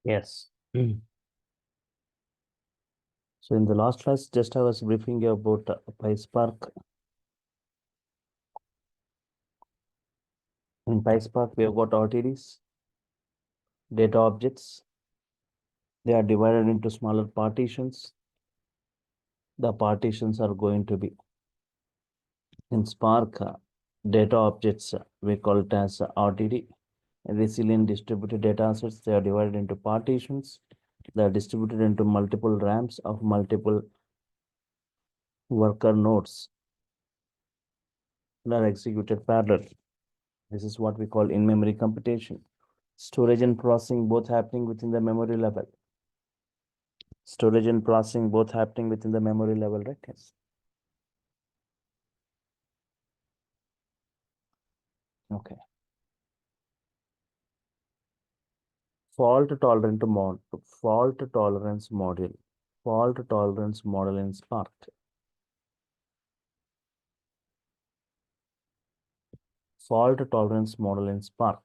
Yes. So in the last class, just I was briefing you about PySpark. In PySpark, we have got RTDs, data objects. They are divided into smaller partitions. The partitions are going to be in Spark data objects. We call it as RTD. Resilient distributed data assets. They are divided into partitions. They are distributed into multiple RAMs of multiple worker nodes that are executed parallel. This is what we call in-memory computation. Storage and processing both happening within the memory level. Storage and processing both happening within the memory level, right? Yes. Okay. Fault tolerant mod, fault tolerance module, fault tolerance model in Spark. Fault tolerance model in Spark.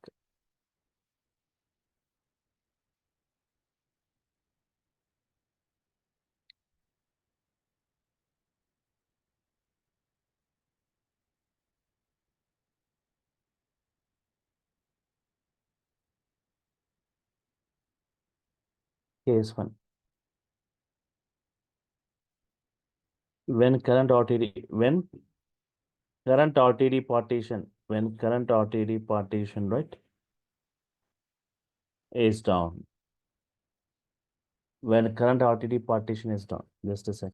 Case 1. When current RTD, when current RTD partition, right, is down. When current RTD partition is down, just a sec.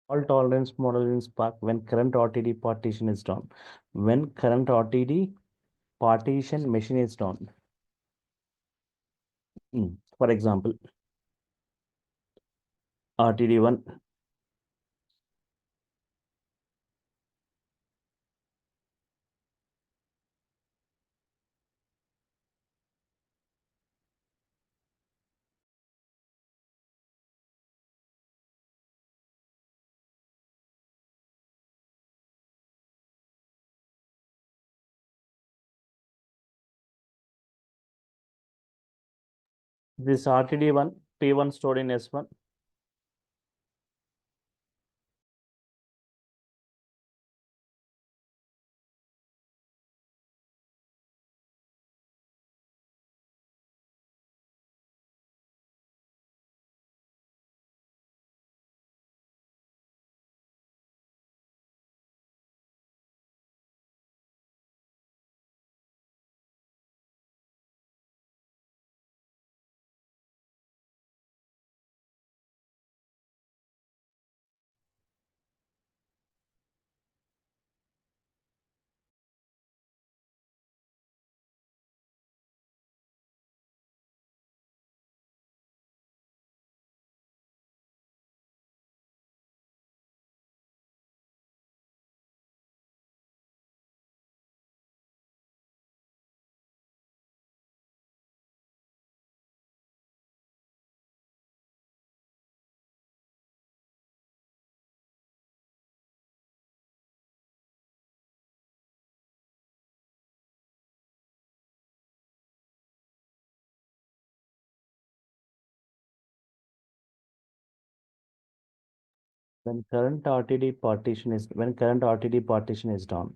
Fault tolerance model in Spark when current RTD partition is down. When current RTD partition machine is down. For example, RTD1. This RTD1, P1 stored in S1. When current RTD partition is done.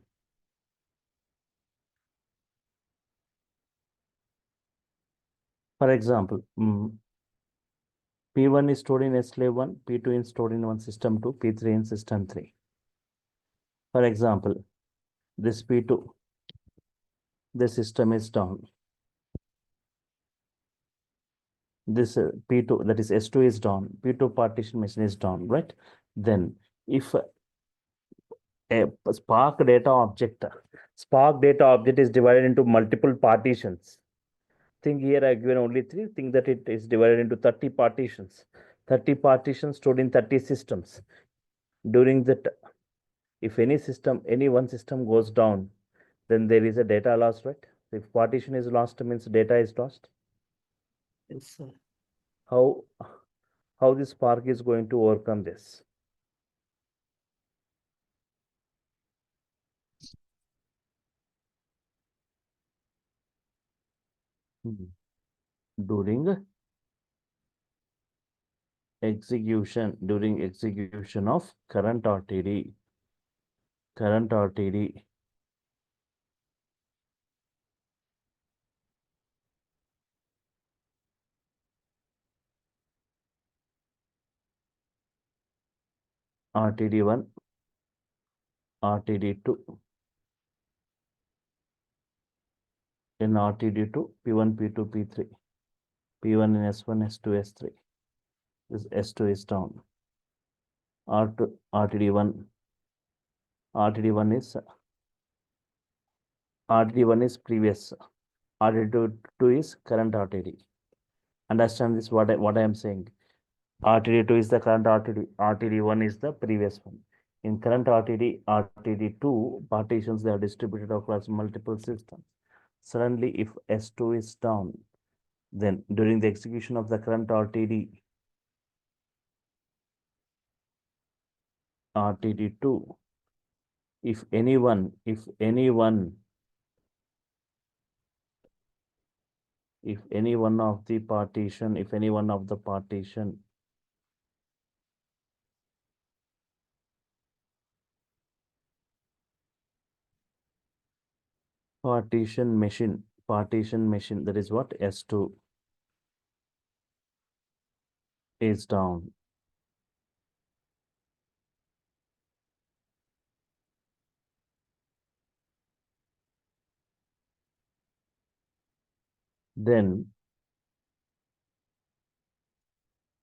For example, P1 is stored in slave 1, P2 is stored in one system 2, P3 in system 3. For example, this P2, the system is down. This P2, that is S2 is down. P2 partition machine is down, right? Then if a Spark data object is divided into multiple partitions. Think here I given only 3, think that it is divided into 30 partitions. 30 partitions stored in 30 systems. During that, if any one system goes down, then there is a data loss, right? If partition is lost, means data is lost. Yes, sir. How how this Spark is going to overcome this? Hmm. During execution of current RTD, RTD1, RTD2, in RTD2, P1, P2, P3, P1 in S1, S2, S3. This S2 is down. R2, RTD1, RTD1 is RTD1 is previous. RTD2 is current RTD. Understand this what I am saying. RTD2 is the current RTD. RTD1 is the previous one. In current RTD, RTD2 partitions they are distributed across multiple systems. Suddenly, if S2 is down, then during the execution of the current RTD2, if any one of the partition, partition machine, that is what S2 is down, then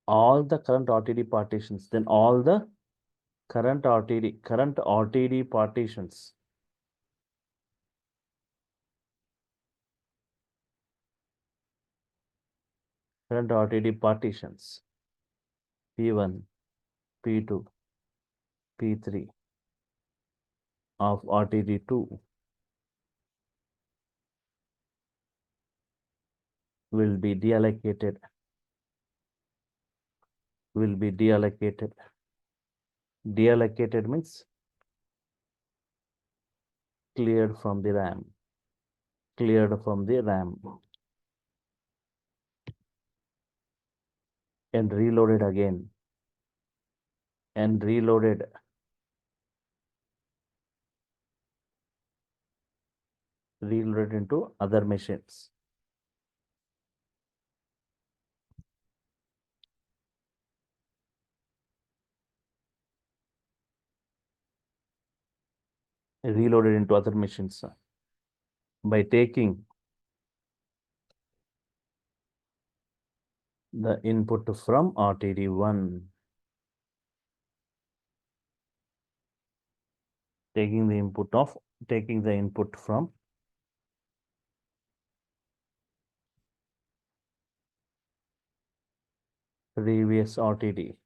all the current RTD partitions, then all the current RTD partitions, current RTD partitions, P1, P2, P3 of RTD2 will be deallocated, Deallocated means cleared from the RAM, and reloaded again, and reloaded into other machines. Reloaded into other machines by taking the input from RTD1, taking the input from previous RTD1,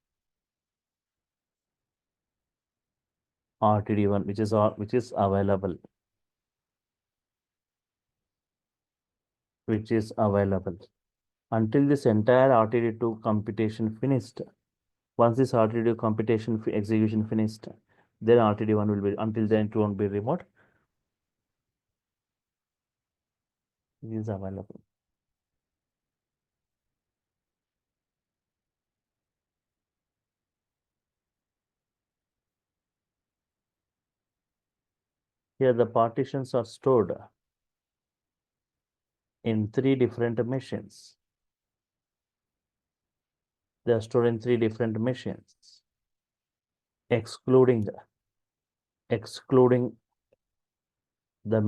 which is available, until this entire RTD2 computation finished. Once this RTD computation execution finished, then RTD1 will be, until then it won't be remote. It is available. Here the partitions are stored in 3 different machines. They are stored in 3 different machines, excluding the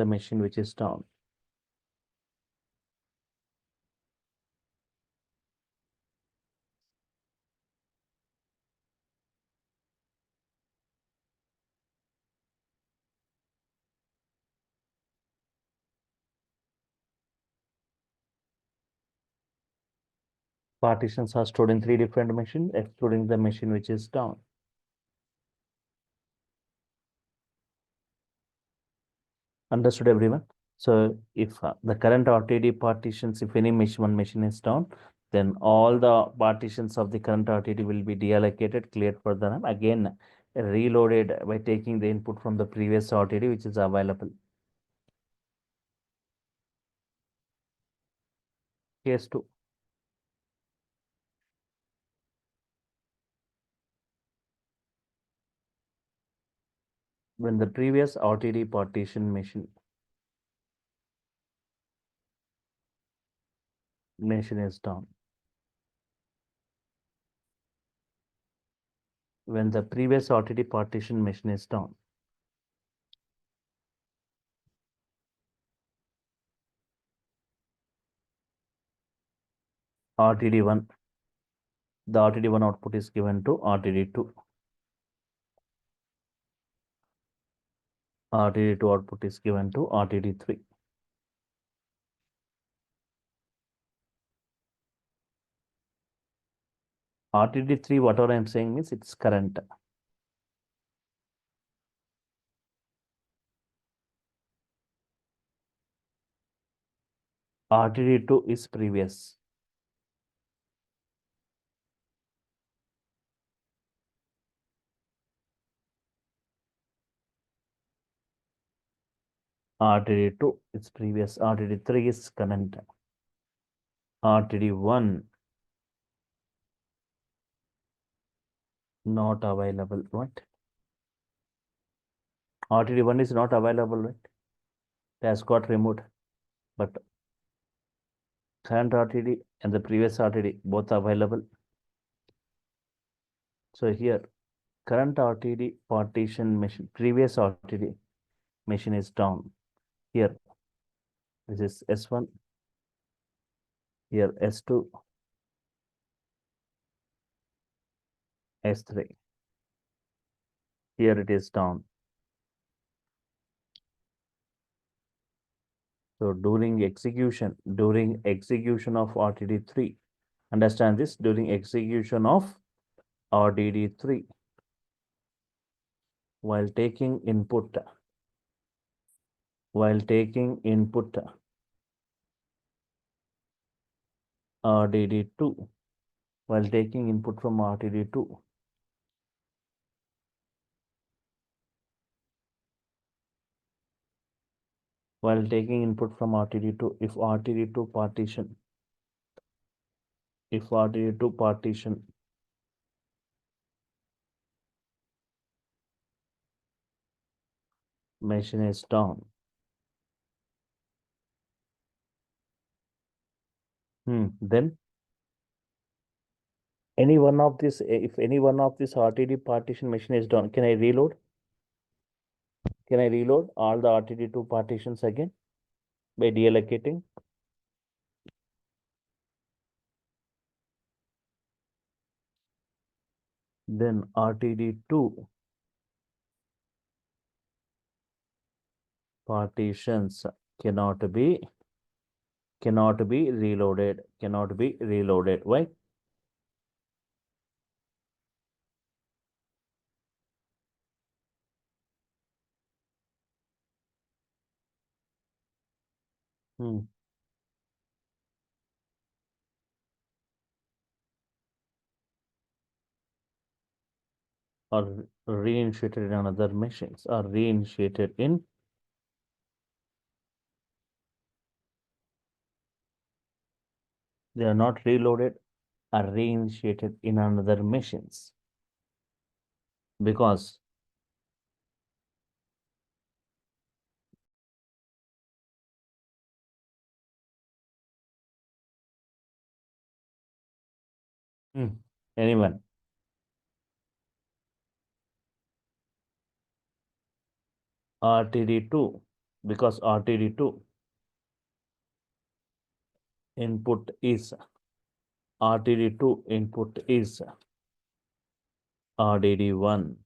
machine which is down. Partitions are stored in 3 different machines, excluding the machine which is down. Understood, everyone? So if the current RTD partitions, if any one machine is down, then all the partitions of the current RTD will be deallocated, cleared for the RAM, again reloaded by taking the input from the previous RTD which is available. Case 2. When the previous RTD partition machine is down. When the previous RTD partition machine is down. RTD1, the RTD1 output is given to RTD2. RTD2 output is given to RTD3. RTD3, whatever I'm saying means it's current. RTD2 is previous. RTD2 is previous. RTD3 is current. RTD1 not available. What? RTD1 is not available, right? It has got removed. But current RTD and the previous RTD both available. So here current RTD partition machine, previous RTD machine is down. Here this is S1. Here S2. S3. Here it is down. So during execution of RTD3, understand this, during execution of RTD3, while taking input RTD2, while taking input from RTD2, while taking input from RTD2, if RTD2 partition machine is down, then any one of this, if any one of this RTD partition machine is down, can I reload? Can I reload all the RTD2 partitions again by deallocating? Then RTD2 partitions cannot be reloaded. Why? Or reinitiated in another machines, or reinitiated in they are not reloaded, are reinitiated in another machines, because Anyone? RTD2, because RTD2 input is RTD2 input is RTD1,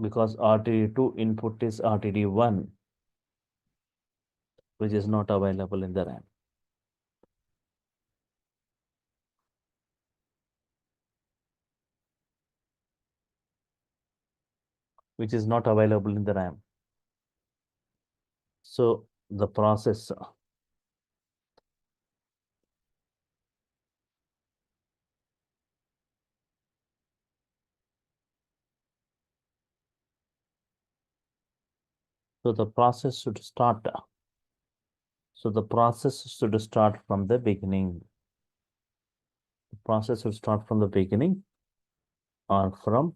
because RTD2 input is RTD1, which is not available in the RAM. Which is not available in the RAM. So the process so the process should start. So the process should start from the beginning. The process should start from the beginning or from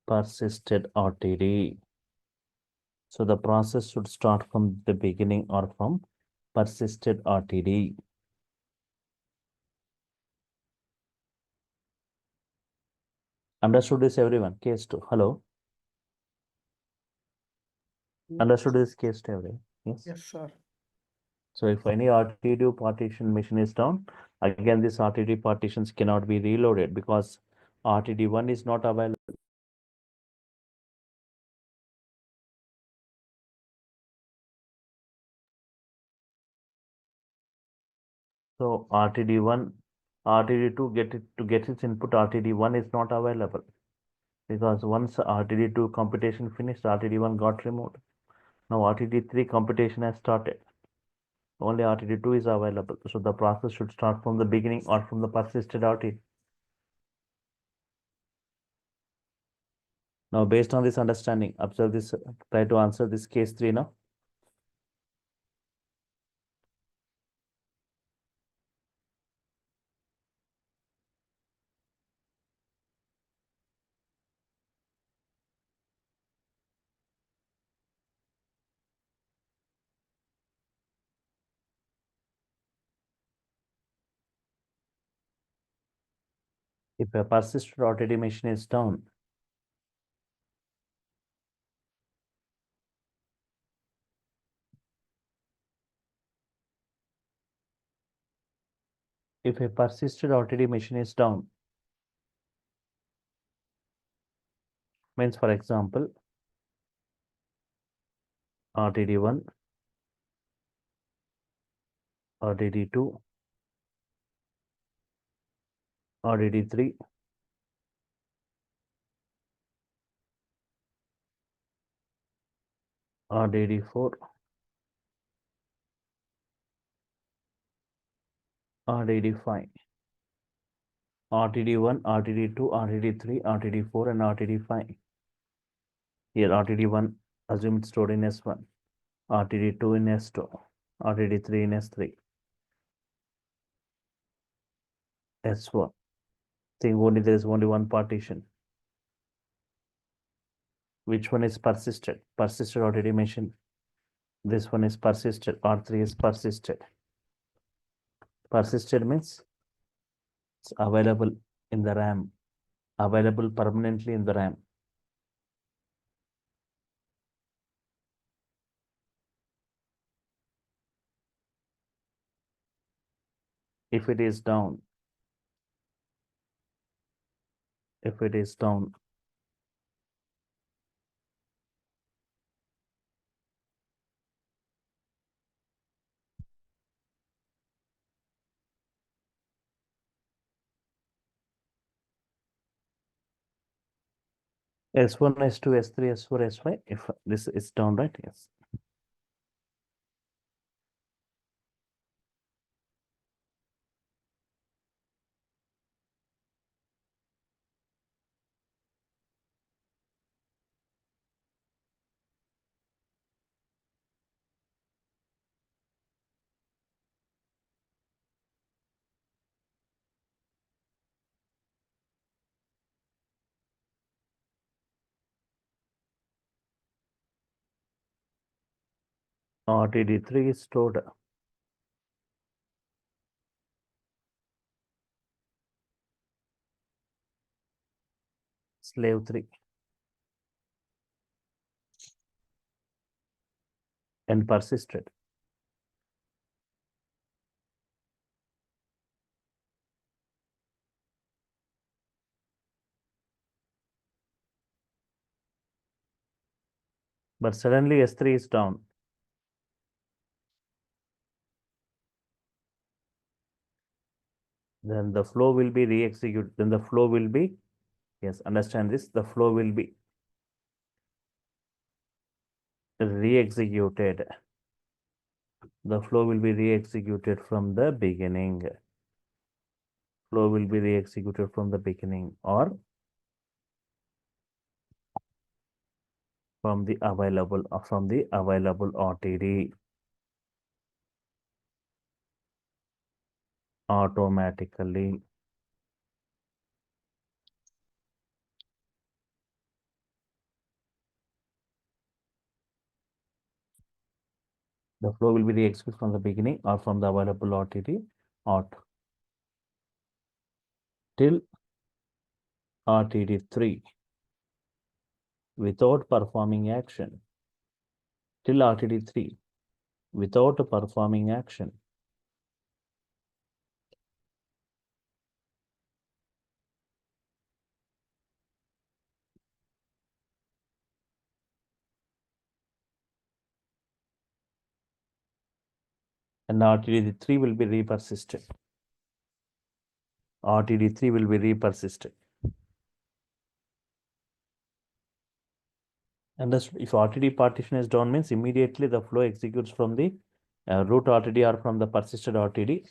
persisted RTD. So the process should start from the beginning or from persisted RTD. Understood this, everyone? Case 2. Hello. Understood this case 2, everyone? Yes. Yes, sir. So if any RTD partition machine is down, again these RTD partitions cannot be reloaded because RTD1 is not available. So RTD1, RTD2 get its input, RTD1 is not available because once RTD2 computation finished, RTD1 got removed. Now RTD3 computation has started. Only RTD2 is available. So the process should start from the beginning or from the persisted RTD. Now based on this understanding, observe this, try to answer this case 3 now. If a persisted RTD machine is down, if a persisted RTD machine is down, means for example, RTD1, RTD2, RTD3, RTD4, RTD5, RTD1, RTD2, RTD3, RTD4, and RTD5. Here RTD1, assume it's stored in S1, RTD2 in S2, RTD3 in S3, S1. Think only there is only one partition. Which one is persisted? Persisted RTD machine. This one is persisted. R3 is persisted. Persisted means it's available in the RAM, available permanently in the RAM. If it is down, if it is down, S1, S2, S3, S4, S5, if this is down, right? Yes. RTD3 is stored. slave 3 and persisted. But suddenly S3 is down. Then the flow will be re-executed. Then the flow will be, yes, understand this, the flow will be re-executed. The flow will be re-executed from the beginning. Flow will be re-executed from the beginning or from the available RTD automatically. The flow will be re-executed from the beginning or from the available RTD auto till RTD3 without performing action. Till RTD3 without performing action. And RTD3 will be re-persisted. RTD3 will be re-persisted. And if RTD partition is down means immediately the flow executes from the root RTD or from the persisted RTD.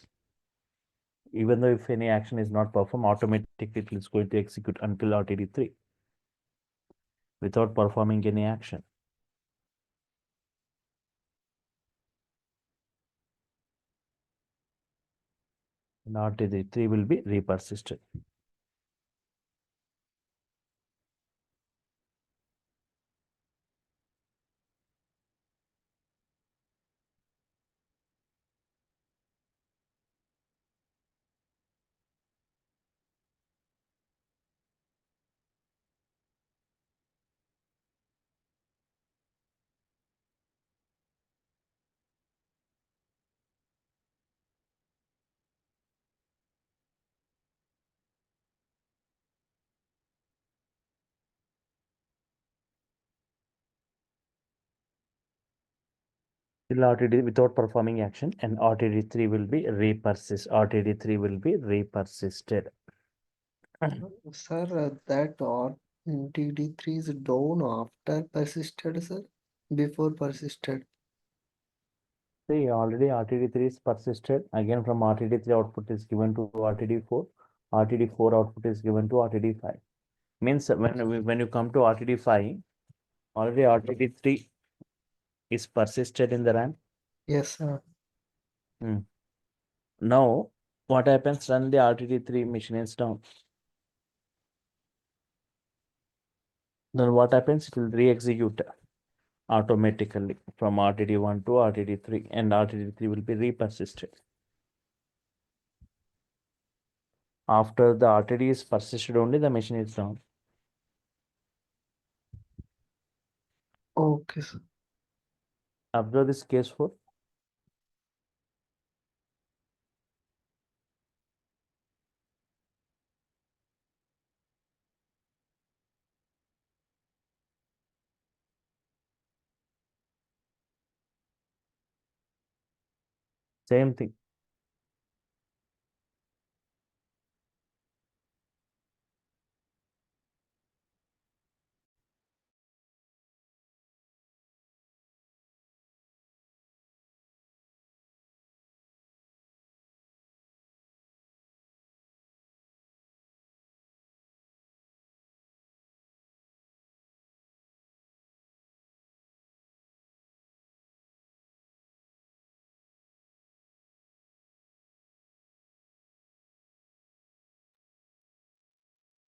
Even though if any action is not performed, automatically it is going to execute until RTD3 without performing any action. And RTD3 will be re-persisted. Till RTD without performing action, and RTD3 will be RTD3 will be re-persisted. Sir, that DD3 is down after persisted, sir? Before persisted. See, already RTD3 is persisted. Again, from RTD3 output is given to RTD4. RTD4 output is given to RTD5. Means when you come to RTD5, already RTD3 is persisted in the RAM. Yes, sir. Now, what happens? Suddenly RTD3 machine is down. Then what happens? It will re-execute automatically from RTD1 to RTD3, and RTD3 will be re-persisted. After the RTD is persisted, only the machine is down. Okay, sir. Observe this case 4. Same thing.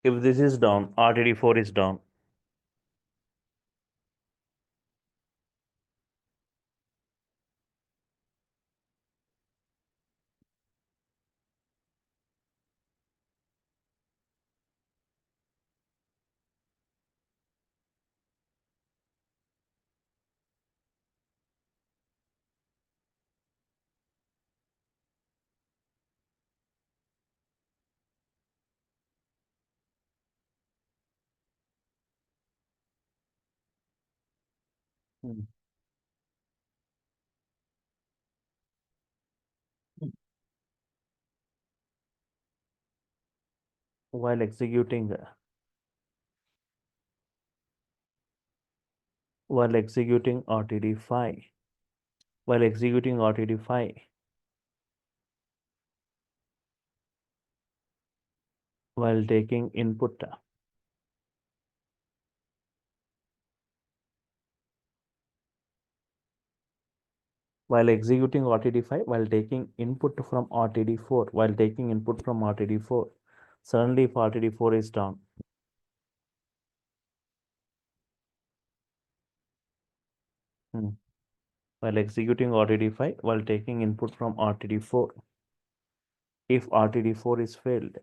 If this is down, RTD4 is down. Hmm. While executing while executing RTD5 while executing RTD5 while taking input while executing RTD5 while taking input from RTD4 while taking input from RTD4 suddenly if RTD4 is down hmm, while executing RTD5 while taking input from RTD4 if RTD4 is failed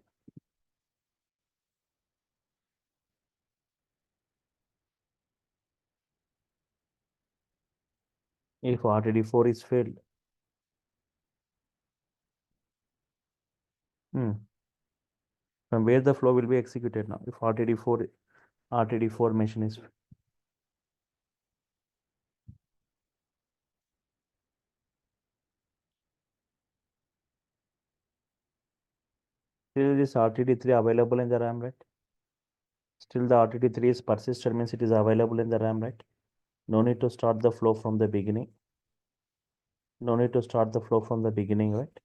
if RTD4 is failed hmm, from where the flow will be executed now if RTD4 machine is still this RTD3 available in the RAM, right? Still the RTD3 is persisted means it is available in the RAM, right? No need to start the flow from the beginning. No need to start the flow from the beginning, right?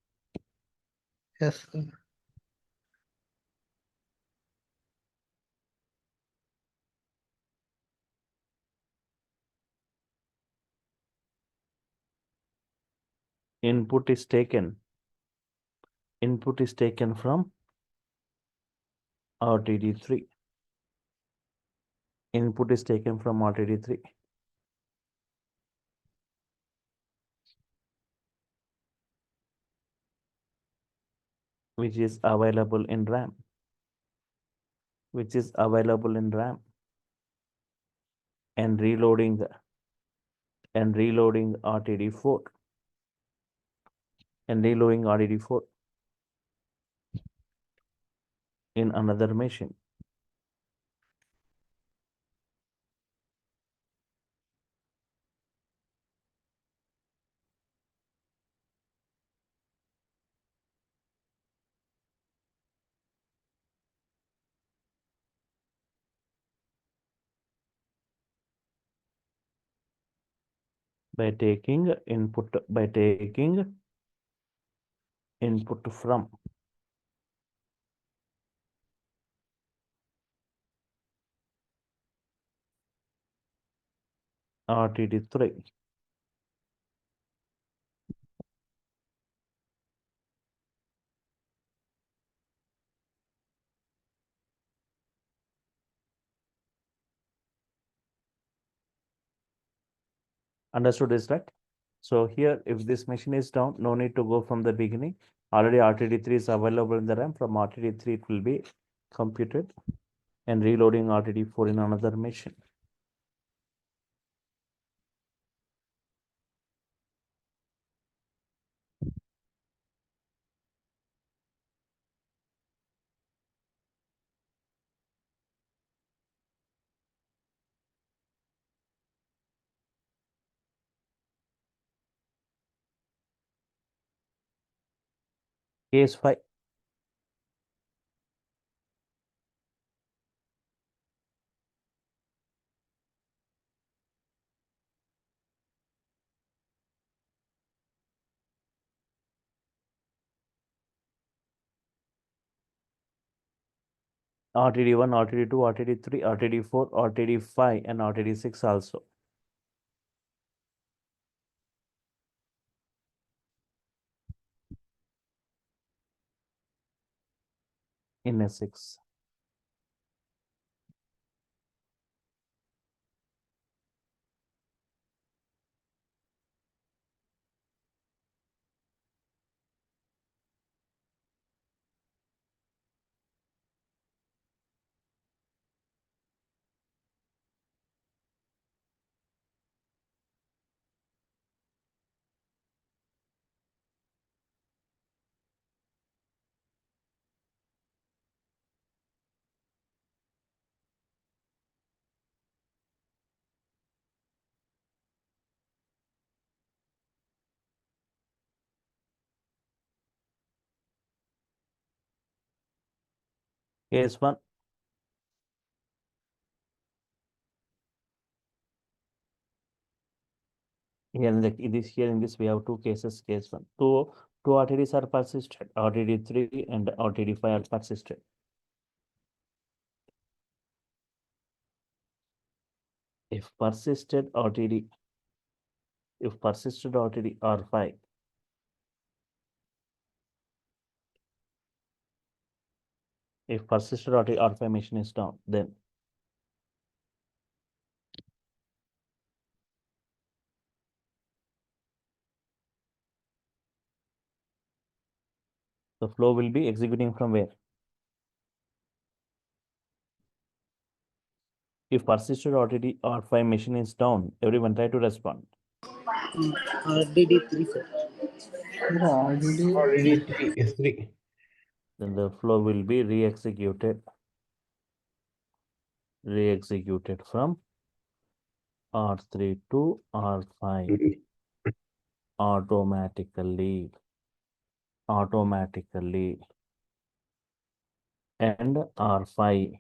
Yes, sir. Input is taken. Input is taken from RTD3. Input is taken from RTD3, which is available in RAM, which is available in RAM, and reloading RTD4 and reloading RTD4 in another machine. By taking input from RTD3. Understood this, right? So here, if this machine is down, no need to go from the beginning. Already RTD3 is available in the RAM. From RTD3, it will be computed and reloading RTD4 in another machine. Case 5. RTD1, RTD2, RTD3, RTD4, RTD5, and RTD6 also in S6. Case 1. Here in this we have two cases. Case 1. Two RTDs are persisted. RTD 3 and RTD 5 are persisted. If persisted RTD R5, if persisted RTD R5 machine is down, then the flow will be executing from where? If persisted RTD R5 machine is down, everyone try to respond. RDD3, sir. Sir, already Already 3 is 3. Then the flow will be re-executed from R3 to R5 automatically, and R5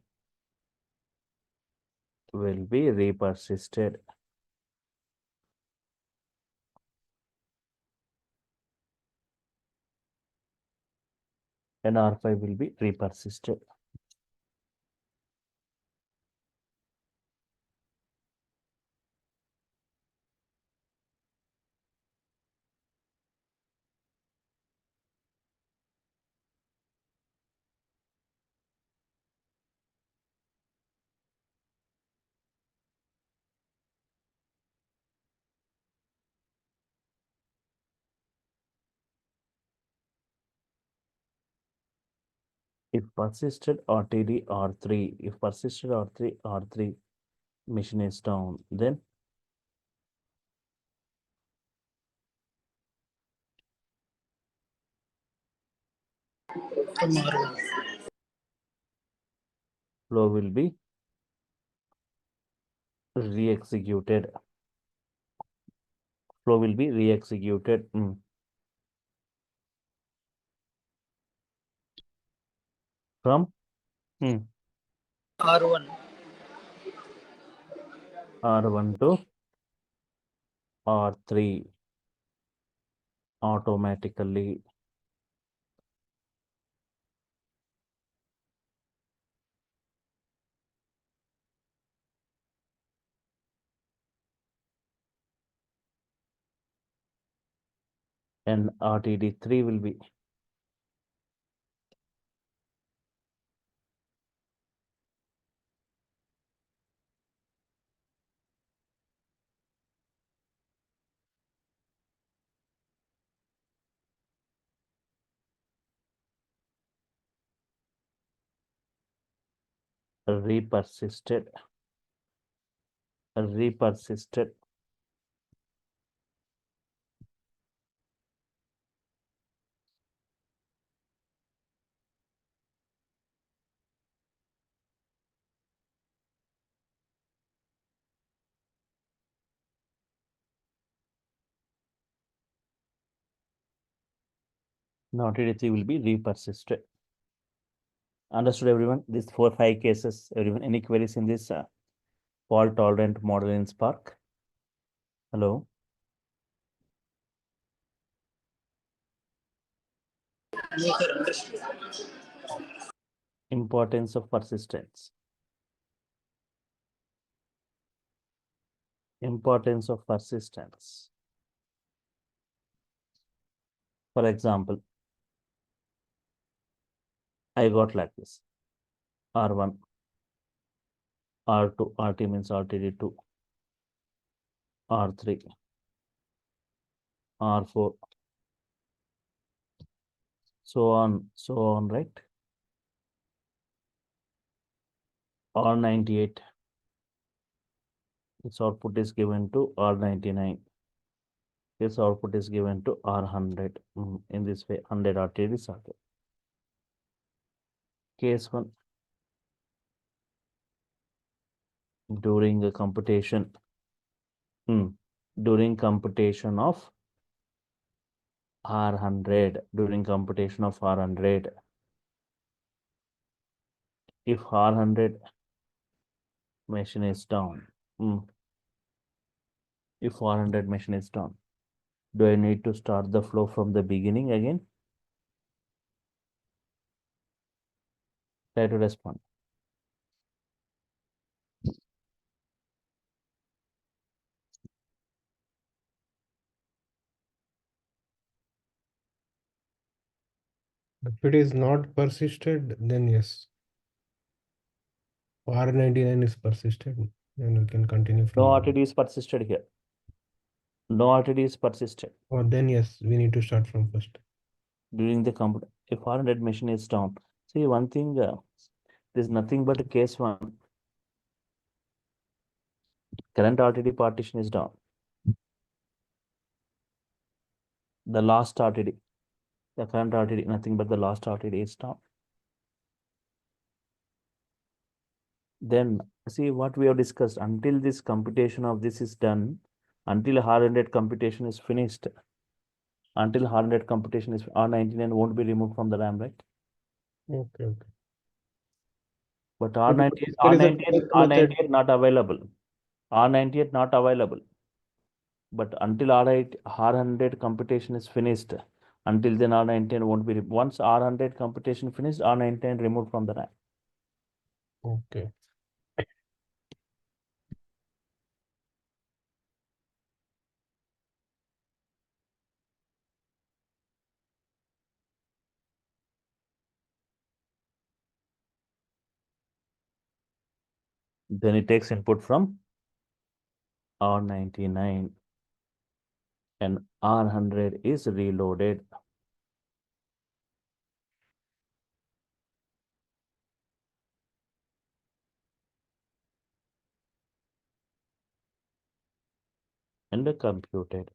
will be re-persisted. And R5 will be re-persisted. If persisted RTD R3, if persisted R3 machine is down, then From R1. flow will be re-executed. Flow will be re-executed from R1. R1 to R3 automatically. And RTD3 will be re-persisted. Now RTD3 will be re-persisted. Understood, everyone? These 4-5 cases, everyone. Any queries in this fault tolerant model in Spark? Hello? No, sir, understood. Importance of persistence. Importance of persistence. For example, I got like this. R1, R2, RT means RTD2, R3, R4, so on, right? R98, its output is given to R99. Its output is given to R100. In this way, 100 RTD circuit. Case 1, during the computation, during computation of R100, if R100 machine is down, if 400 machine is down, do I need to start the flow from the beginning again? Try to respond. If it is not persisted, then yes. R99 is persisted, then we can continue from No there. RTD is persisted here. No RTD is persisted Or then yes, we need to start from first. during the computer. If 400 machine is down, see one thing, there's nothing but case one. Current RTD partition is down. The last RTD, the current RTD, nothing but the last RTD is down. Then see what we have discussed until this computation of this is done, until R100 computation is finished, until R100 computation is R99 won't be removed from the RAM, right? Okay, okay. But But R98, if there is a R98, test method, R98 not available. R98 not available. But until R100 computation is finished, until then R99 won't be. Once R100 computation finished, R99 removed from the RAM. okay. Then it takes input from R99 and R100 is reloaded. And computed.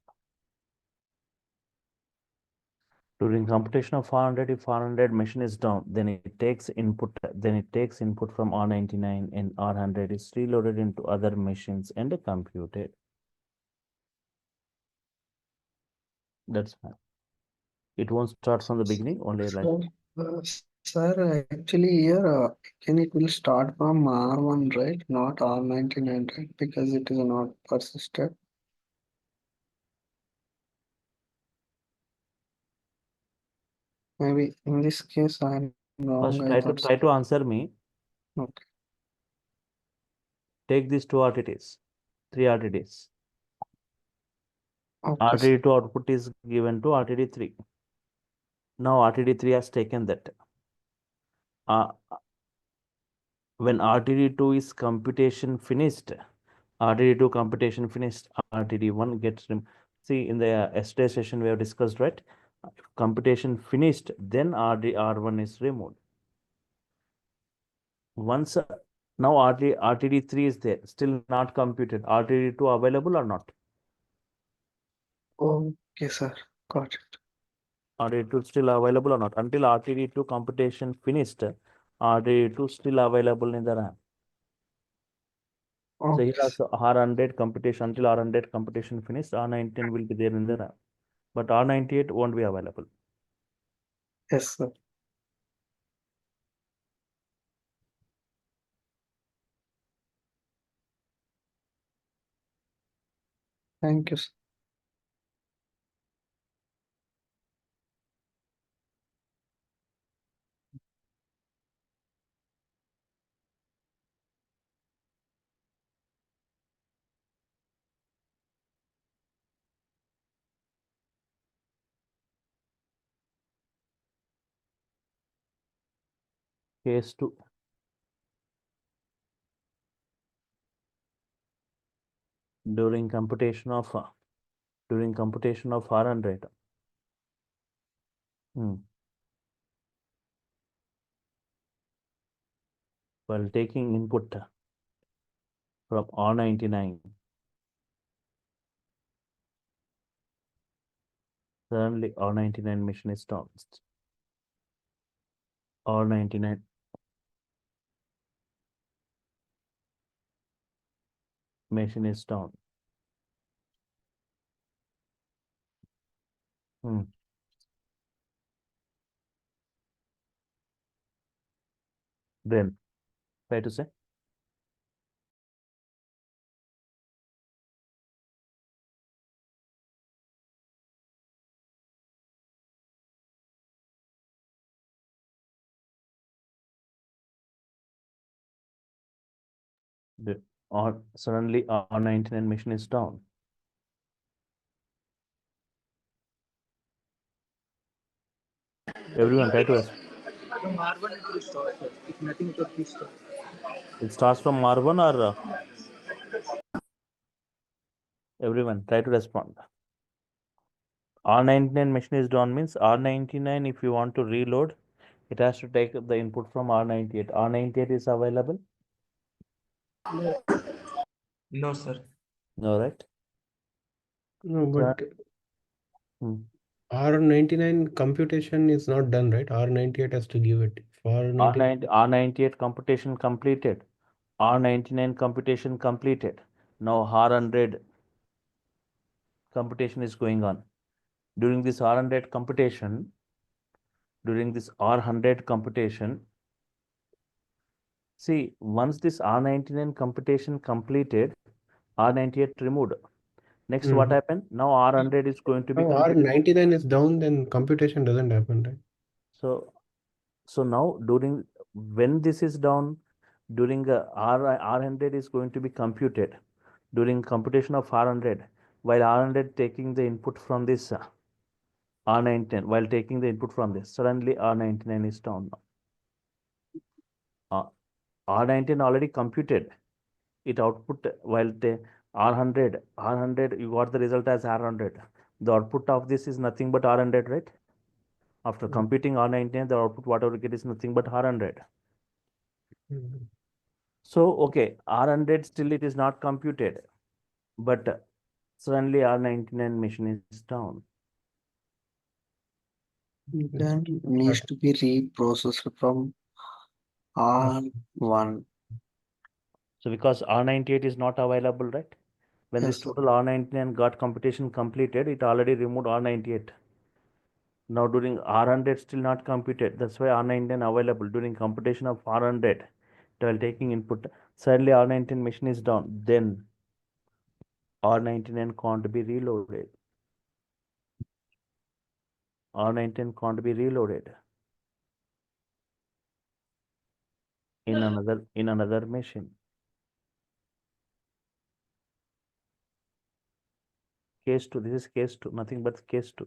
During computation of 400, if 400 machine is down, then it takes input. Then it takes input from R99 and R100 is reloaded into other machines and computed. That's fine. It won't start from the beginning, only like. Sir, actually here, can it will start from R1, right? Not R99, right? Because it is not persisted. Maybe in this case I'm wrong, First, I thought. try to answer me. Okay. Take these two RTTs, three RTTs. Okay, sir. RTD2 output is given to RTD3. Now RTD3 has taken that. Uh, when RTD2 is computation finished, RTD2 computation finished, RTD1 gets see in the yesterday session we have discussed, right? Computation finished, then R1 is removed. Once now RTD3 is there, still not computed. RTD2 available or not? Okay, sir. Got it. RTD2 still available or not? Until RTD2 computation finished, RTD2 still available in the RAM. So Okay, here also R100 computation, until R100 computation finished, R19 will be there in the RAM. But R98 won't be available. yes, sir. Thank you, sir. Case 2. During computation of R100. While taking input from R99, suddenly R99 machine is down. R99 machine is down. Then Fair to say? Or suddenly R99 machine is down. Everyone try to respond. From R1 it will start, sir. If nothing, it will start. It starts from R1 or everyone try to respond. R99 machine is down means R99 if you want to reload, it has to take the input from R98. R98 is available? No, sir. No, right? No, but Hmm. R99 computation is not done, right? R98 has to give it. If R98 R98 computation completed. R99 computation completed. Now R100 computation is going on. During this R100 computation, see, once this R99 computation completed, R98 removed. Next, what happened? Now R100 is going to be Now completed. R99 is down, then computation doesn't happen, right? So now when this is down, during R100 is going to be computed during computation of R100, while R100 taking the input from this R99, while taking the input from this, suddenly R99 is down now. R19 already computed it output while the R100 you got the result as R100. The output of this is nothing but R100, right? After computing R19, the output whatever you get is nothing but R100. So okay, R100 still it is not computed, but suddenly R99 machine is down. Then needs to be reprocessed from R1. So because R98 is not available, right? When this Yes, sir. total R99 got computation completed, it already removed R98. Now during R100 still not computed. That's why R99 available during computation of R100 while taking input. Suddenly R19 machine is down. Then R99 can't be reloaded. R19 can't be reloaded in another machine. Case 2. This is case 2. Nothing but case 2.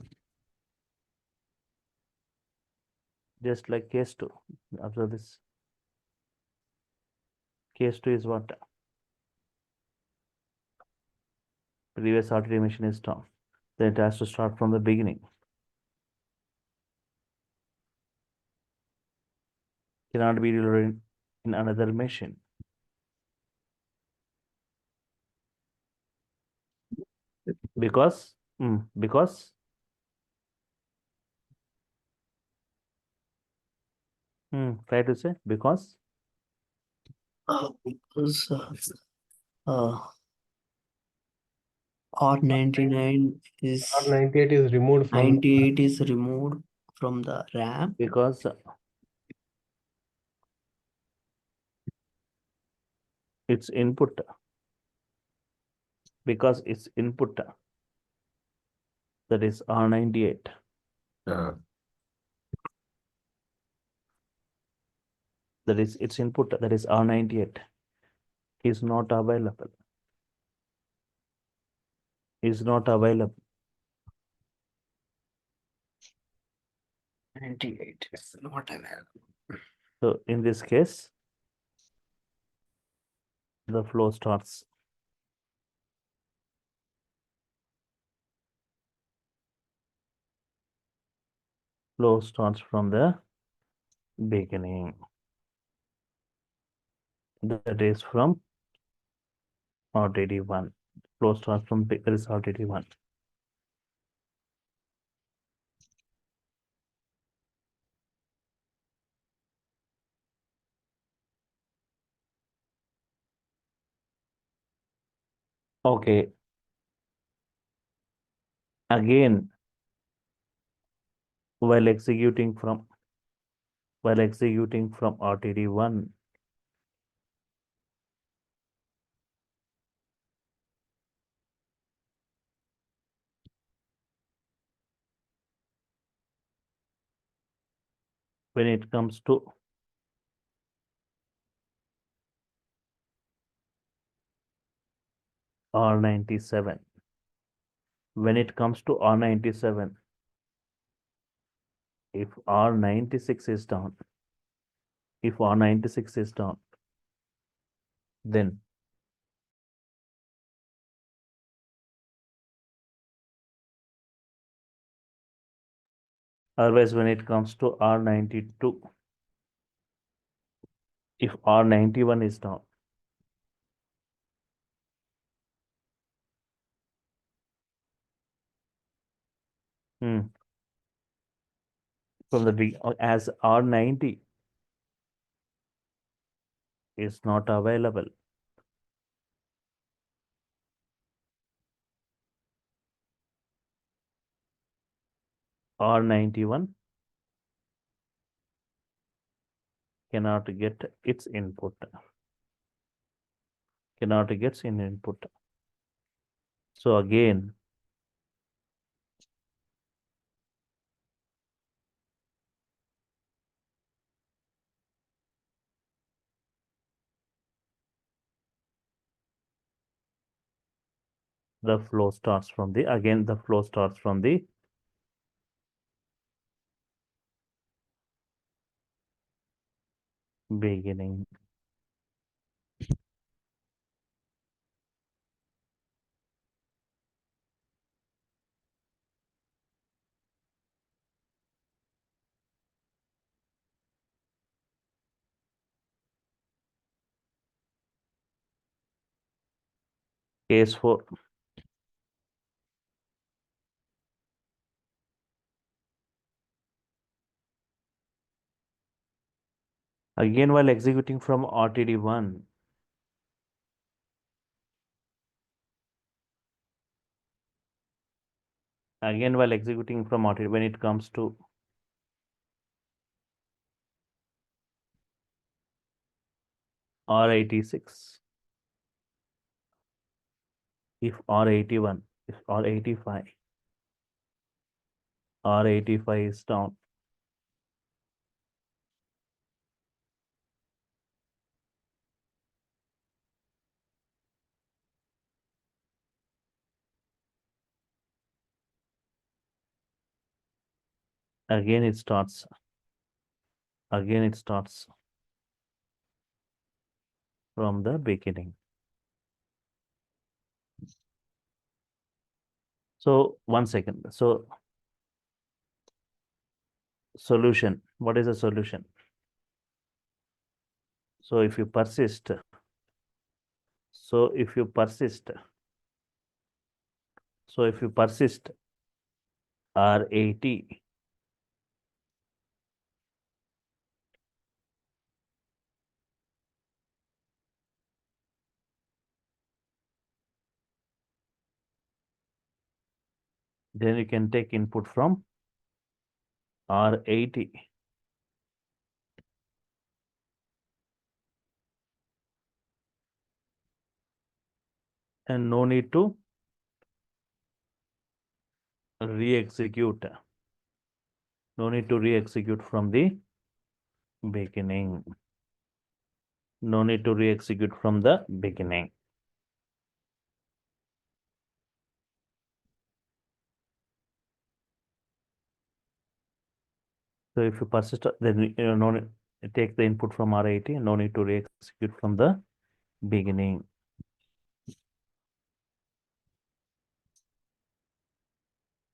Just like case 2. Observe this. Case 2 is what? Previous R3 machine is down. Then it has to start from the beginning. Cannot be reloaded in another machine. Because try to say because Because R99 is R98 is removed from 98 is removed from the RAM. because its input that is R98 that is its input that is R98 is not available 98 is not available. So in this case the flow starts from the beginning, that is from RTD1. Flow starts from that is RTD1. Okay, again while executing from RTD1, when it comes to R97. When it comes to R97, if R96 is down, then otherwise when it comes to R92, if R91 is down, from the big as R90 is not available, R91 cannot get its input, So again, the flow starts from the beginning. Case 4. Again, while executing from RTD1, when it comes to R86, if R81, if R85 is down, again it starts from the beginning. So 1 second. So solution, what is the solution? So if you persist R80, then you can take input from R80. And no need to re-execute. No need to re-execute from the beginning. No need to re-execute from the beginning. So if you persist, then you no need, take the input from R80. No need to re-execute from the beginning.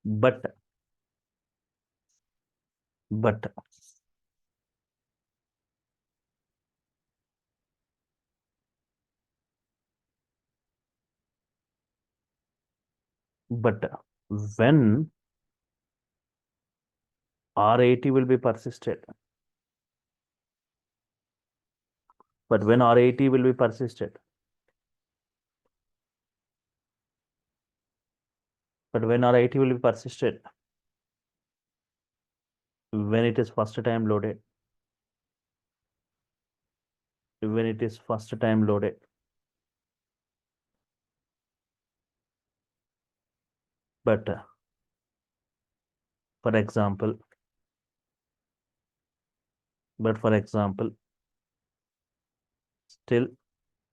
But when R80 will be persisted, when R80 will be persisted, when it is first time loaded, but for example, But for example, still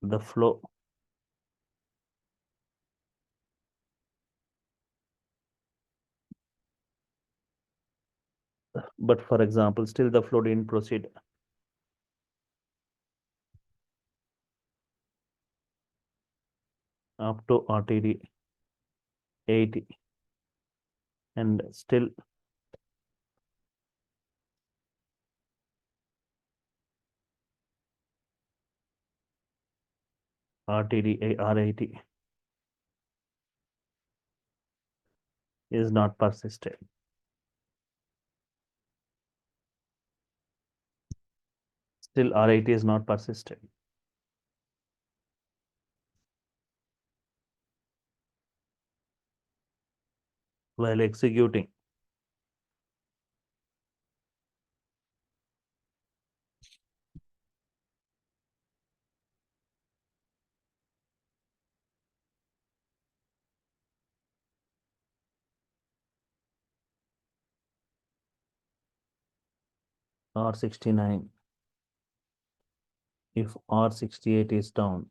the flow still the flow didn't proceed up to RTD 80, and still RTD R80 is not persisted. Still R80 is not persisted. While executing, R69, if R68 is down,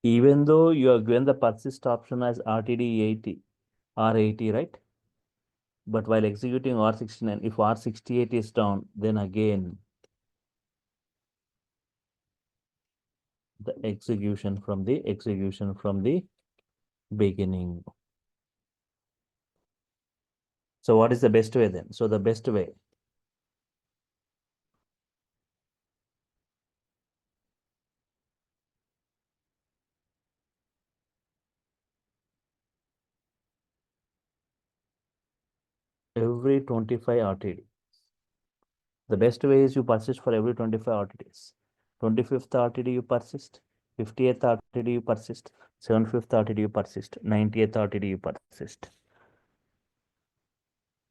even though you are given the persist option as RTD 80, R80, right? But while executing R69, if R68 is down, then again the execution from the beginning. So what is the best way then? So the best way, every 25 RTD. The best way is you persist for every 25 RTDs. 25th RTD you persist, 50th RTD you persist, 75th RTD you persist, 90th RTD you persist.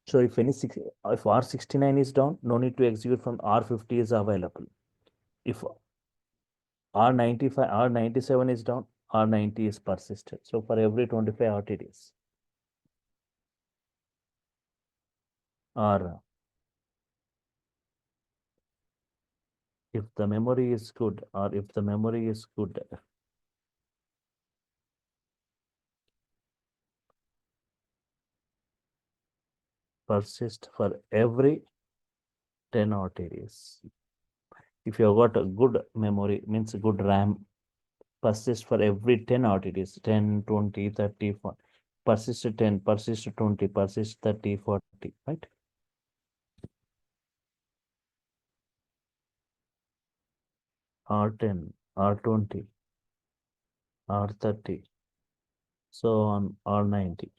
So if R69 is down, no need to execute from R50 is available. If R95, R97 is down, R90 is persisted. So for every 25 RTDs, or if the memory is good, persist for every 10 RTDs. If you have got a good memory, means good RAM, persist for every 10 RTDs, 10, 20, 30, 40. Persist 10, persist 20, persist 30, 40, right? R10, R20, R30, so on, R90.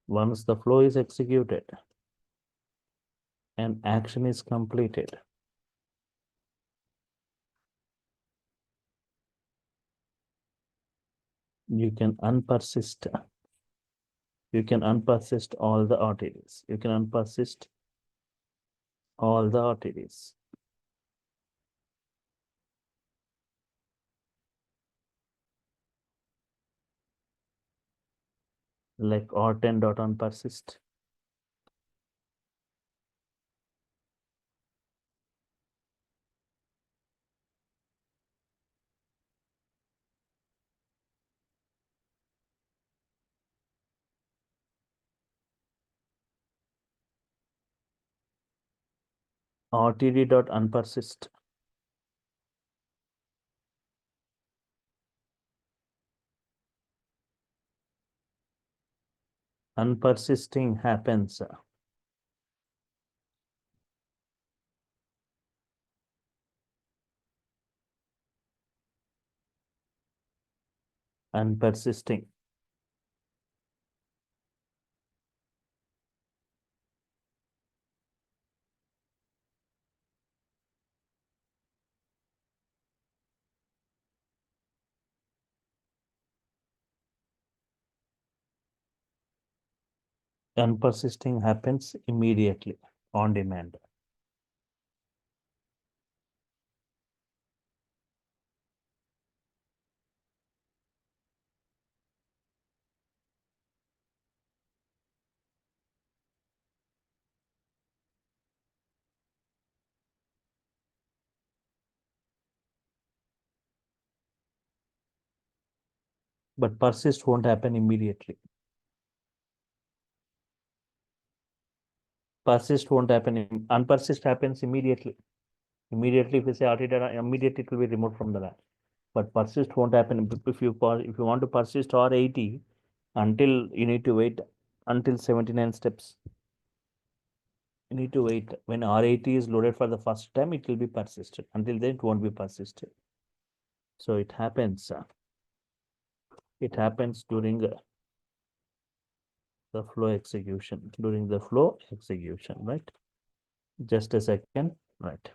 Once the flow is executed and action is completed, you can unpersist. You can unpersist all the RTDs. You can unpersist all the RTDs. Like R10 dot unpersist. RTD dot unpersist. Unpersisting happens. Unpersisting. Unpersisting happens immediately on demand. but persist won't happen immediately. Persist won't happen. Unpersist happens immediately. Immediately, if you say RT data, immediately it will be removed from the lab. But persist won't happen if you want to persist R80 until you need to wait until 79 steps. You need to wait when R80 is loaded for the first time, it will be persisted. Until then, it won't be persisted. So it happens. It happens during the flow execution. During the flow execution, right? Just a second, right?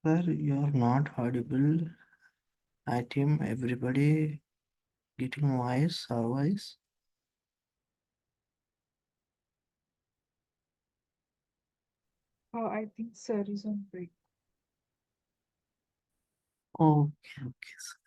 Sir, you're not audible. I team everybody getting voice or voice. I think sir is on break. Okay, okay, sir.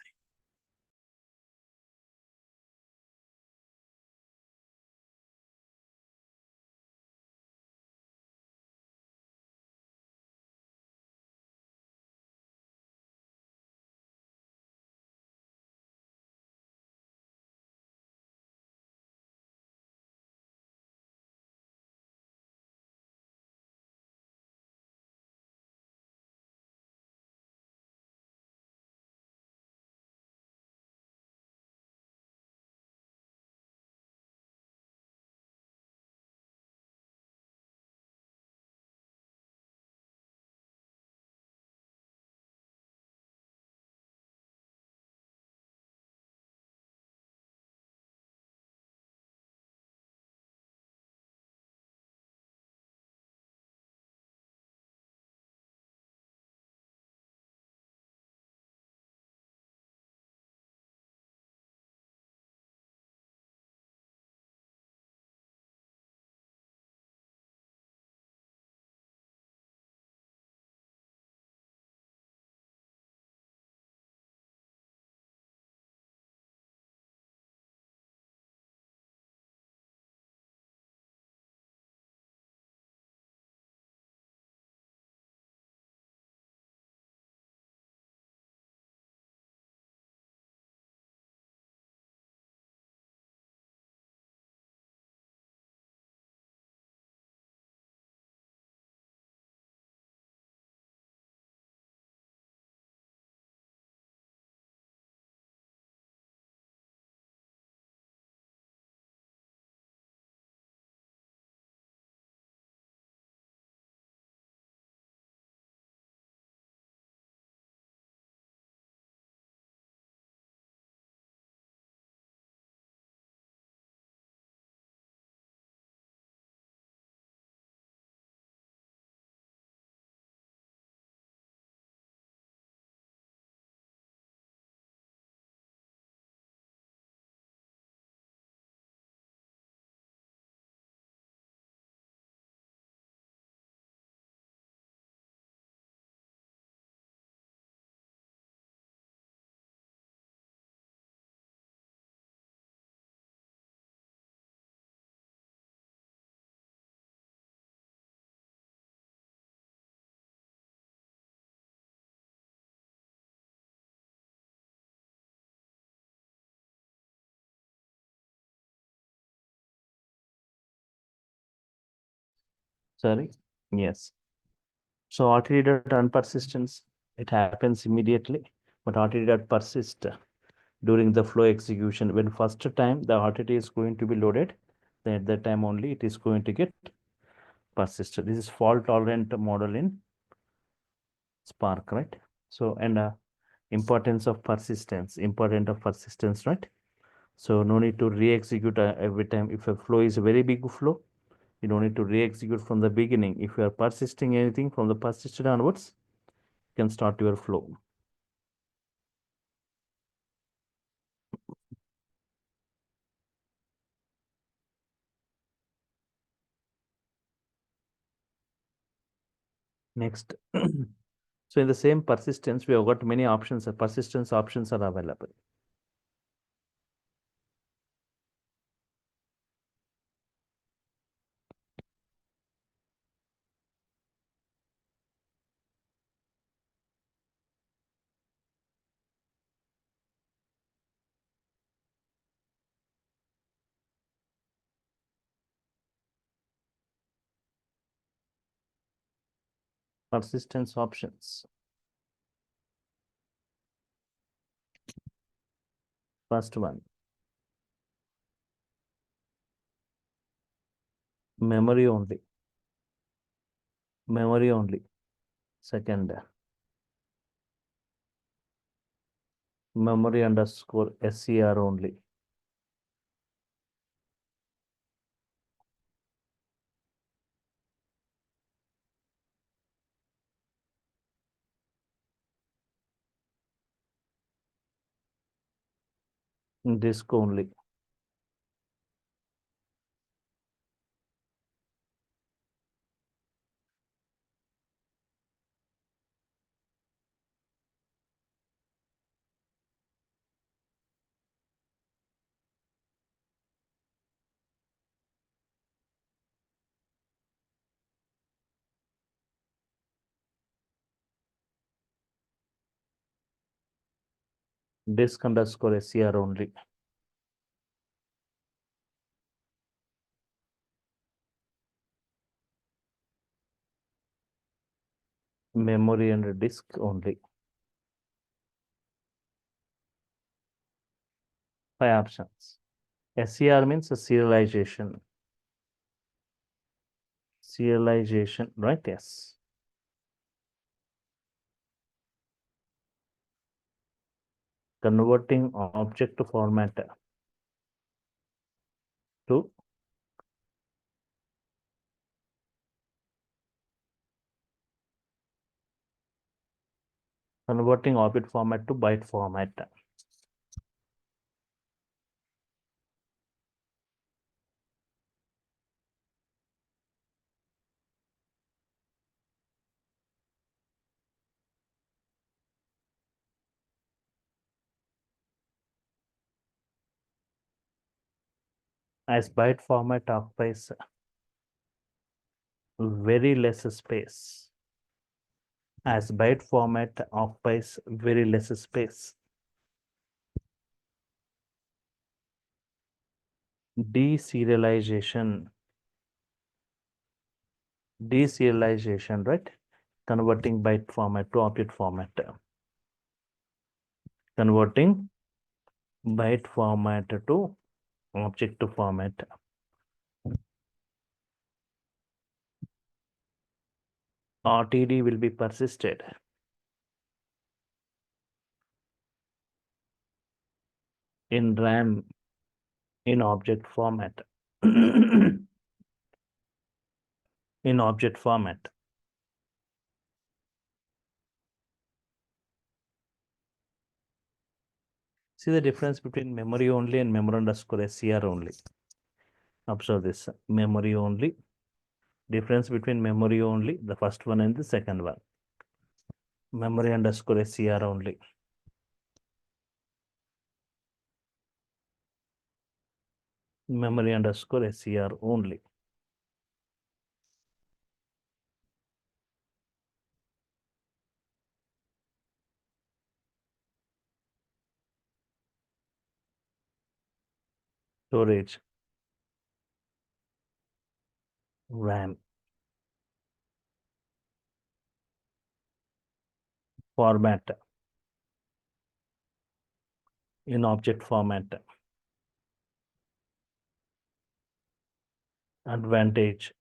Sorry. Yes. So RTD.unpersistence, it happens immediately, but RTD.persist during the flow execution. When first time the RTD is going to be loaded, then at that time only it is going to get persisted. This is fault tolerant model in Spark, right? So, and importance of persistence, right? So no need to re-execute every time. If a flow is a very big flow, you don't need to re-execute from the beginning. If you are persisting anything from the persisted onwards, you can start your flow. Next. So in the same persistence, we have got many options. Persistence options are available. Persistence options. First one, memory only. Memory only. Second, memory underscore SCR only. Disk only. Disk underscore SCR only. Memory and disk only. 5 options. SCR means serialization. Serialization, right? Yes. Converting object format to object format to byte format. As byte format occupies very less space. As byte format occupies very less space. Deserialization, right? Converting byte format to object format. Converting byte format to object format. RTD will be persisted. In RAM in object format. In object format. See the difference between memory only and memory underscore SCR only. Observe this. Memory only. Difference between memory only, the first one and the second one. Memory underscore SCR only. Memory underscore SCR only. Storage. RAM. Format. In object format. Advantage.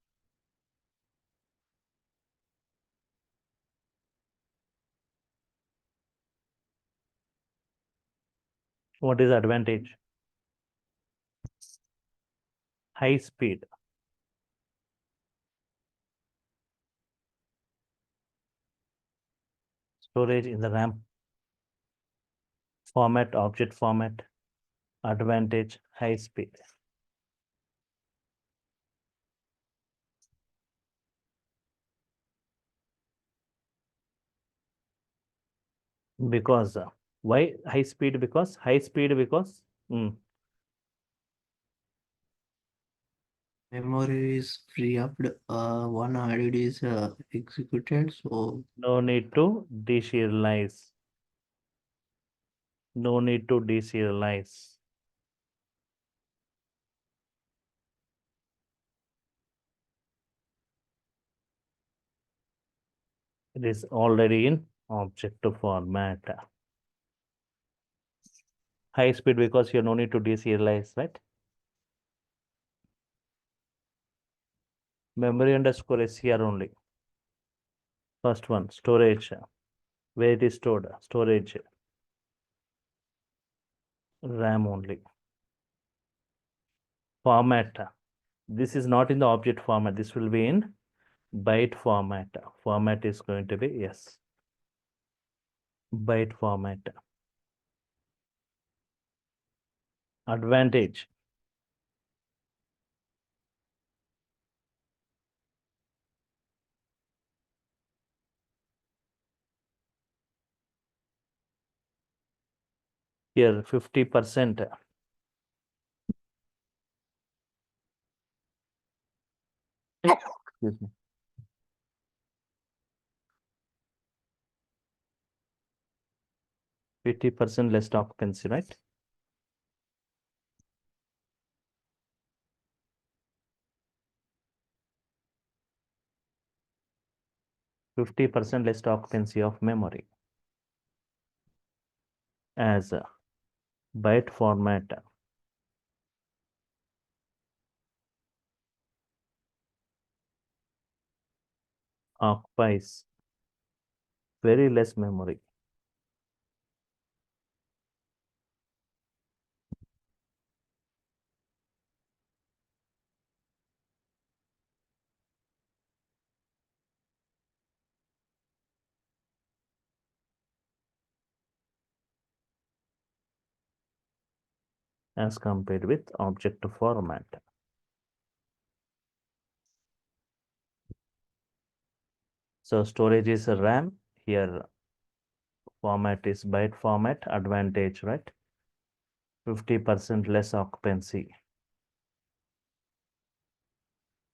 What is advantage? High speed. Storage in the RAM format, object format. Advantage, high speed. Because why high speed? Because memory is free up. One added is executed, so no need to deserialize. No need to deserialize. It is already in object format. High speed because you no need to deserialize, right? Memory underscore SCR only. First one, storage. Where it is stored? Storage. RAM only. Format. This is not in the object format. This will be in byte format. Format is going to be, yes, byte format. Advantage. Here 50%. Excuse me. 50% less occupancy, right? %50 less occupancy of memory as a byte format occupies very less memory. As compared with object format. So storage is a RAM. Here format is byte format. Advantage, right? 50% less occupancy.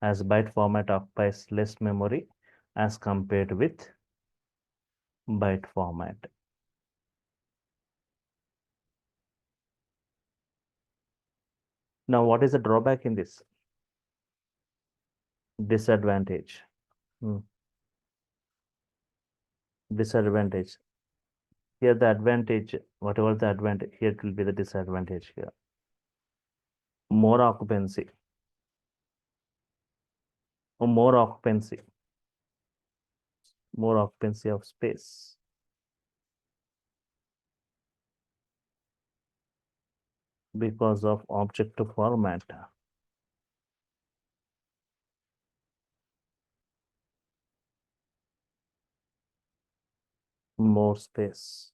As byte format occupies less memory as compared with byte format. Now, what is the drawback in this? Disadvantage. Disadvantage. Here the advantage, whatever the advantage, here it will be the disadvantage here. More occupancy. Or more occupancy. More occupancy of space. Because of object format. More space.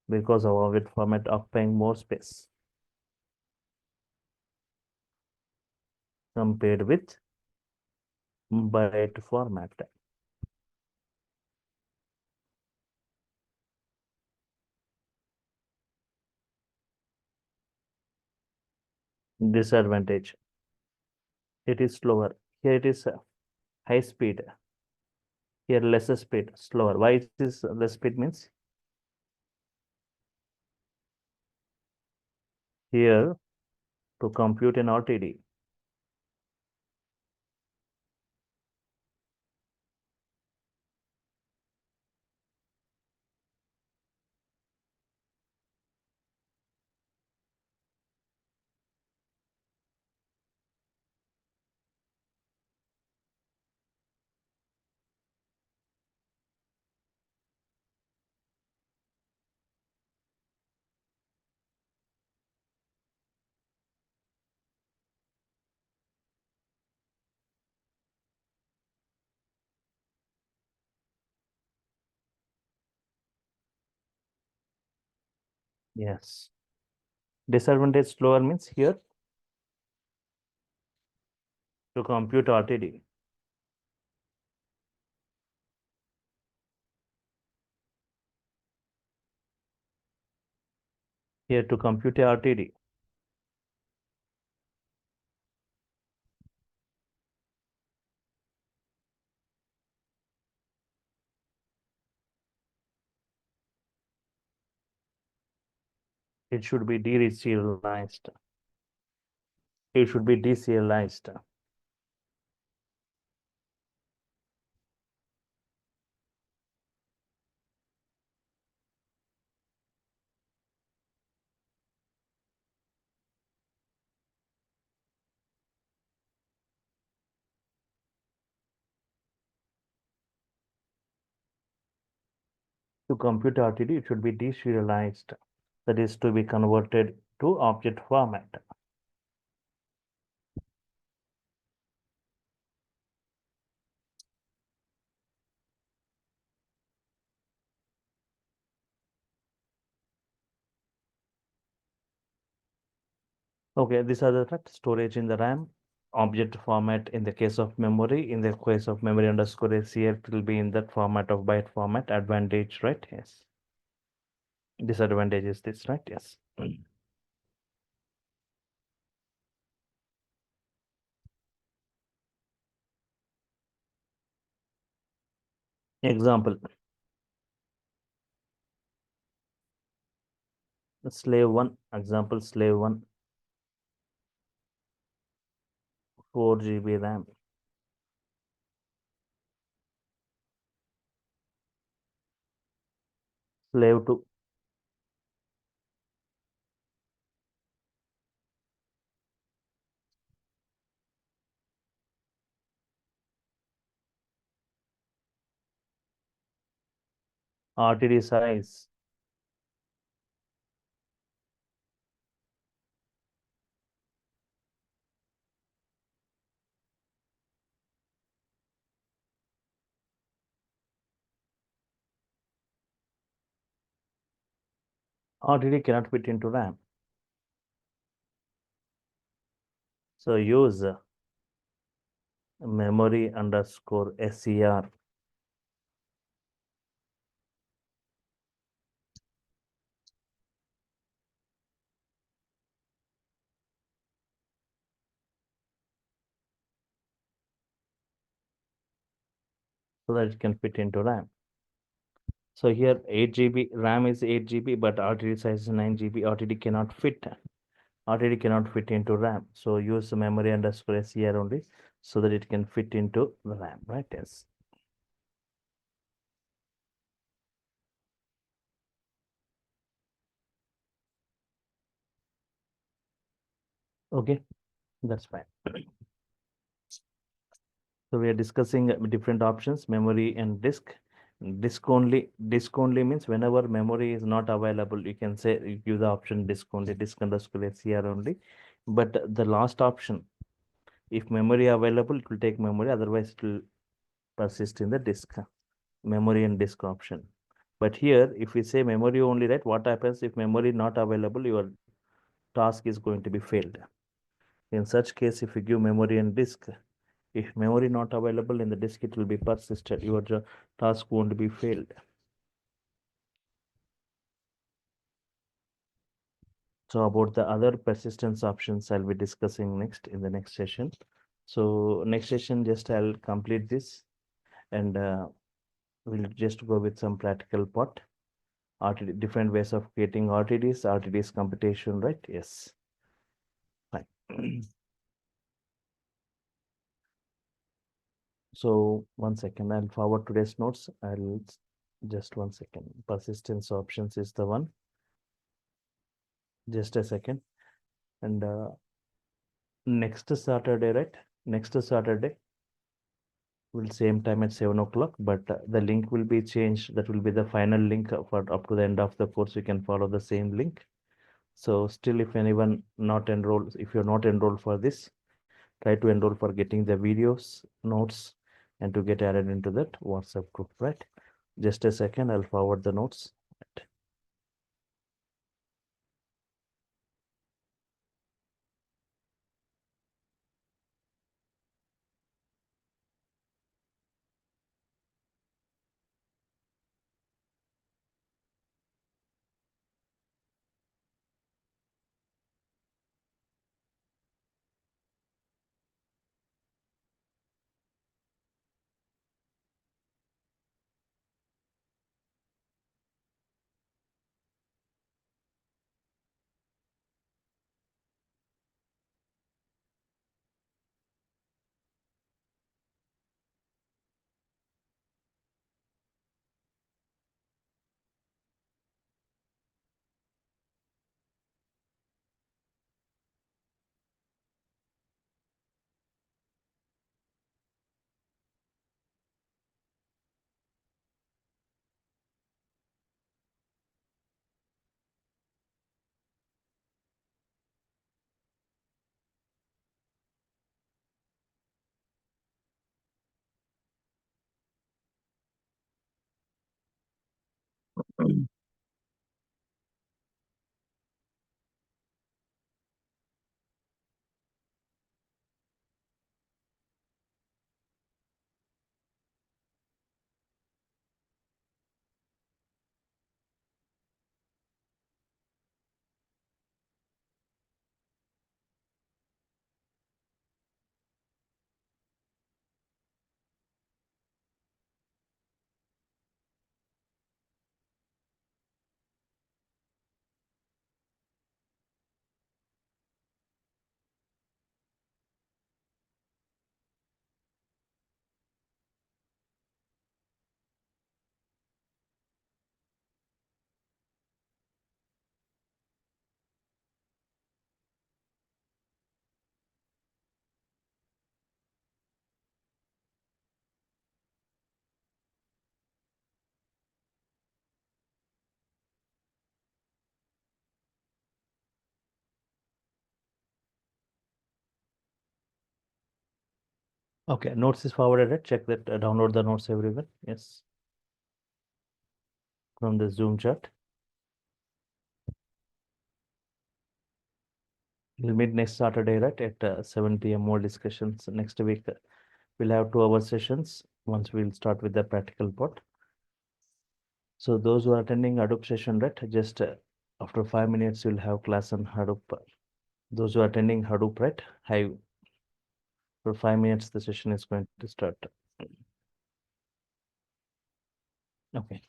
Because of object format occupying more space. Compared with byte format. Disadvantage. It is slower. Here it is high speed. Here lesser speed, slower. Why is this less speed means? Here to compute an RTD. Yes. Disadvantage slower means here to compute RTD. Here to compute a RTD. It should be deserialized. It should be deserialized. To compute RTD, it should be deserialized. That is to be converted to object format. Okay, these are the right storage in the RAM, object format in the case of memory. In the case of memory underscore SCR, it will be in that format of byte format. Advantage, right? Yes. Disadvantage is this, right? Yes. Example. Slave 1, example slave 1, 4 GB RAM. Slave 2, RTD size, RTD cannot fit into RAM. So use memory underscore SCR. So that it can fit into RAM. So here 8 GB, RAM is 8 GB, but RTD size is 9 GB. RTD cannot fit. RTD cannot fit into RAM. So use memory underscore SCR only so that it can fit into the RAM, right? Yes. Okay, that's fine. So we are discussing different options, memory and disk. Disk only means whenever memory is not available, you can say you give the option disk only, disk underscore SCR only. But the last option, if memory available, it will take memory, otherwise it will persist in the disk, memory and disk option. But here, if we say memory only, right, what happens if memory not available, your task is going to be failed. In such case, if you give memory and disk, if memory not available in the disk, it will be persisted. Your task won't be failed. So about the other persistence options, I'll be discussing next in the next session. So next session, just I'll complete this and we'll just go with some practical part. RTD, different ways of creating RTDs computation, right? Yes. Fine. So 1 second, I'll forward today's notes. I'll just 1 second. Persistence options is the one. Just a second. And next Saturday, right? Next Saturday, will same time at 7 o'clock, but the link will be changed. That will be the final link for up to the end of the course. You can follow the same link. So still, if anyone not enrolled, if you're not enrolled for this, try to enroll for getting the videos, notes, and to get added into that WhatsApp group, right? Just a second, I'll forward the notes. Okay, notes is forwarded, right? Check that, download the notes everyone. Yes. From the Zoom chat. We'll meet next Saturday, right, at 7 p.m. More discussions. Next week, we'll have 2-hour sessions. Once we'll start with the practical part. So those who are attending Hadoop session, right, just after 5 minutes, you'll have class on Hadoop. Those who are attending Hadoop, right, for 5 minutes, the session is going to start. Okay.